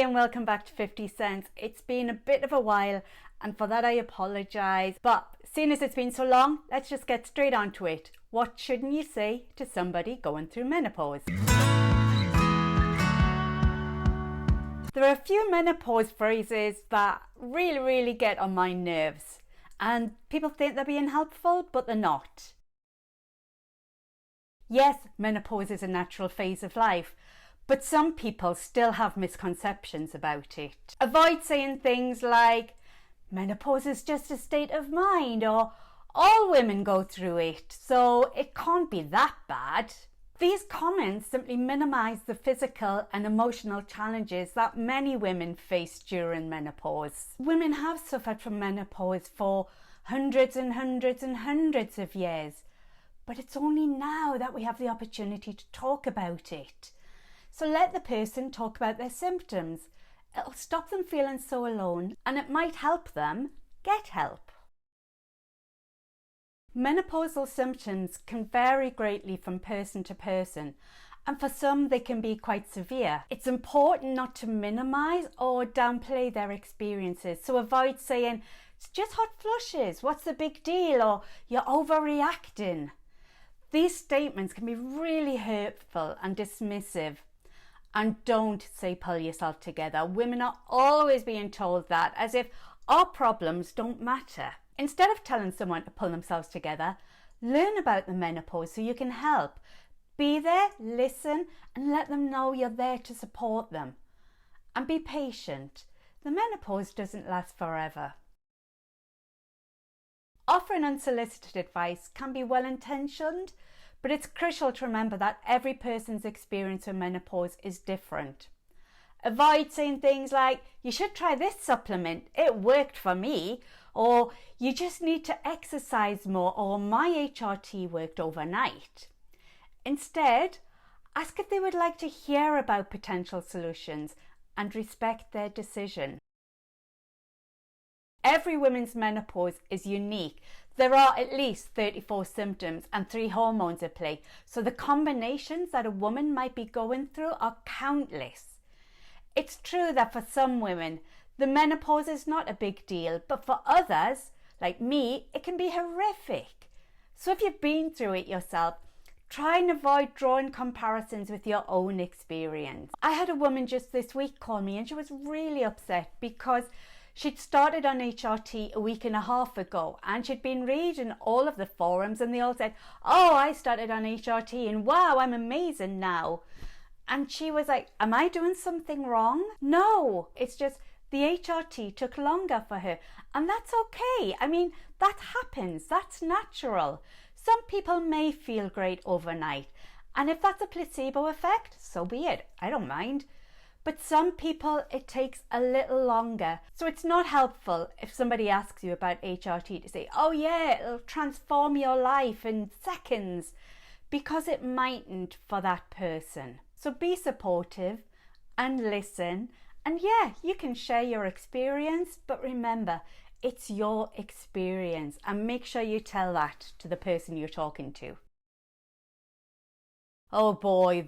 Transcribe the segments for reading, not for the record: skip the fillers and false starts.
and welcome back to 50 Cents. It's been a bit of a while and for that I apologise. But seeing as it's been so long, let's just get straight onto it. What shouldn't you say to somebody going through menopause? There are a few menopause phrases that really get on my nerves. And people think they're being helpful, but they're not. Yes, menopause is a natural phase of life. But some people still have misconceptions about it. Avoid saying things like, menopause is just a state of mind, or all women go through it, so it can't be that bad. These comments simply minimise the physical and emotional challenges that many women face during menopause. Women have suffered from menopause for hundreds and hundreds of years, but it's only now that we have the opportunity to talk about it. So let the person talk about their symptoms. It'll stop them feeling so alone and it might help them get help. Menopausal symptoms can vary greatly from person to person, and for some they can be quite severe. It's important not to minimise or downplay their experiences, so avoid saying, it's just hot flushes, what's the big deal, or you're overreacting. These statements can be really hurtful and dismissive. And don't say pull yourself together. Women are always being told that, as if our problems don't matter. Instead of telling someone to pull themselves together, learn about the menopause so you can help. Be there, listen, and let them know you're there to support them. And be patient. The menopause doesn't last forever. Offering unsolicited advice can be well-intentioned, but it's crucial to remember that every person's experience with menopause is different. Avoid saying things like, you should try this supplement, it worked for me, or you just need to exercise more, or my HRT worked overnight. Instead, ask if they would like to hear about potential solutions and respect their decision. Every woman's menopause is unique. There are at least 34 symptoms and 3 hormones at play, so the combinations that a woman might be going through are countless. It's true that for some women, the menopause is not a big deal, but for others, like me, it can be horrific. So if you've been through it yourself, try and avoid drawing comparisons with your own experience. I had a woman just this week call me and she was really upset because she'd started on HRT a week and a half ago and she'd been reading all of the forums and they all said, oh, I started on HRT and wow, I'm amazing now. And she was like, am I doing something wrong? No, it's just the HRT took longer for her and that's okay. I mean, that happens, that's natural. Some people may feel great overnight and if that's a placebo effect, so be it, I don't mind. But some people, it takes a little longer. So it's not helpful if somebody asks you about HRT to say, oh yeah, it'll transform your life in seconds, because it mightn't for that person. So be supportive and listen. And yeah, you can share your experience, but remember, it's your experience and make sure you tell that to the person you're talking to. Oh boy,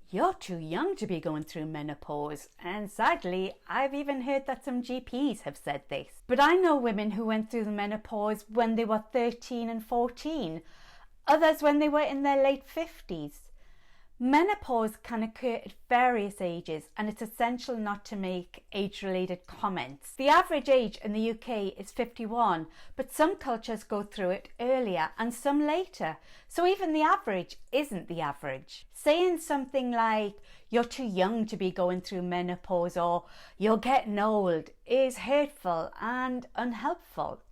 you're too young to be going through menopause, and sadly I've even heard that some GPs have said this. But I know women who went through the menopause when they were 13 and 14, others when they were in their late 50s. Menopause can occur at various ages and it's essential not to make age-related comments. The average age in the UK is 51, but some cultures go through it earlier and some later. So even the average isn't the average. Saying something like, you're too young to be going through menopause or you're getting old is hurtful and unhelpful.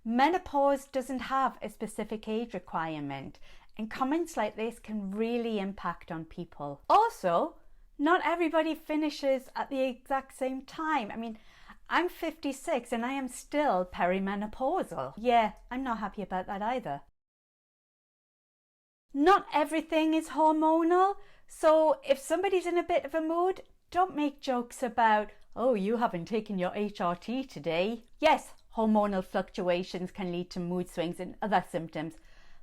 Menopause doesn't have a specific age requirement. And comments like this can really impact on people. Also, not everybody finishes at the exact same time. I mean, I'm 56 and I am still perimenopausal. Yeah, I'm not happy about that either. Not everything is hormonal, so if somebody's in a bit of a mood, don't make jokes about, oh, you haven't taken your HRT today. Yes, hormonal fluctuations can lead to mood swings and other symptoms,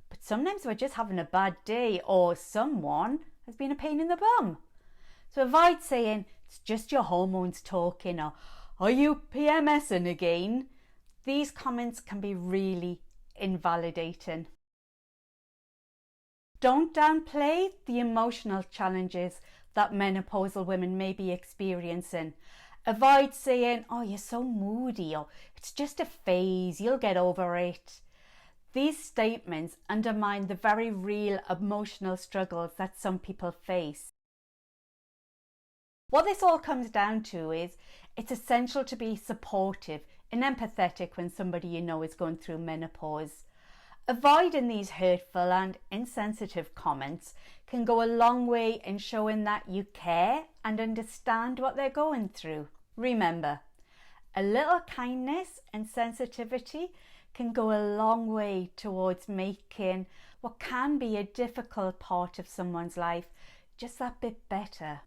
but sometimes we're just having a bad day or someone has been a pain in the bum. So avoid saying, it's just your hormones talking, or are you PMSing again? These comments can be really invalidating. Don't downplay the emotional challenges that menopausal women may be experiencing. Avoid saying, oh, you're so moody, or it's just a phase, you'll get over it. These statements undermine the very real emotional struggles that some people face. What this all comes down to is it's essential to be supportive and empathetic when somebody you know is going through menopause. Avoiding these hurtful and insensitive comments can go a long way in showing that you care and understand what they're going through. Remember, a little kindness and sensitivity can go a long way towards making what can be a difficult part of someone's life just that bit better.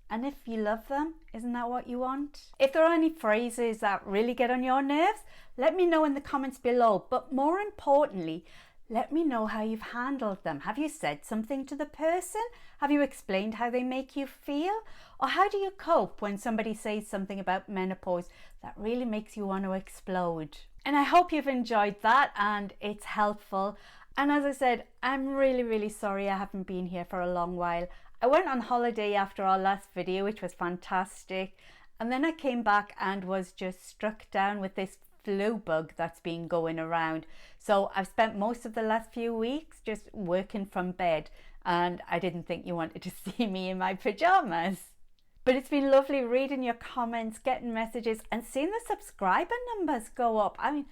And if you love them, isn't that what you want? If there are any phrases that really get on your nerves, let me know in the comments below. But more importantly, let me know how you've handled them. Have you said something to the person? Have you explained how they make you feel? Or how do you cope when somebody says something about menopause that really makes you want to explode? And I hope you've enjoyed that and it's helpful. And as I said, I'm really sorry I haven't been here for a long while. I went on holiday after our last video, which was fantastic. And then I came back and was just struck down with this flu bug that's been going around. So I've spent most of the last few weeks just working from bed, and I didn't think you wanted to see me in my pajamas. But it's been lovely reading your comments, getting messages and seeing the subscriber numbers go up. I mean,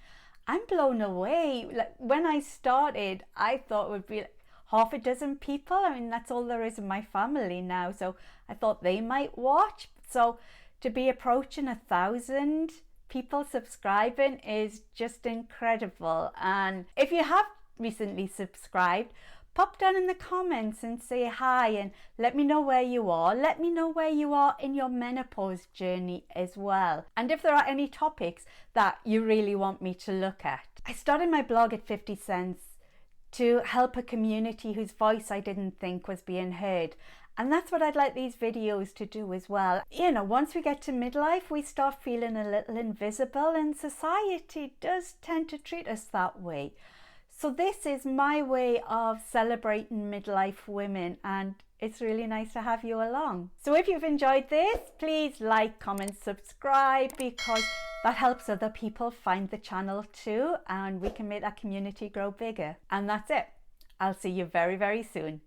I'm blown away. Like, when I started, I thought it would be half a dozen people. I mean, that's all there is in my family now. So I thought they might watch. So to be approaching 1,000 people subscribing is just incredible. And if you have recently subscribed, pop down in the comments and say hi and let me know where you are. Let me know where you are in your menopause journey as well. And if there are any topics that you really want me to look at. I started my blog at 50 cents to help a community whose voice I didn't think was being heard. And that's what I'd like these videos to do as well. You know, once we get to midlife, we start feeling a little invisible, and society does tend to treat us that way. So this is my way of celebrating midlife women, and it's really nice to have you along. So if you've enjoyed this, please like, comment, subscribe, because that helps other people find the channel too, and we can make that community grow bigger. And that's it. I'll see you very soon.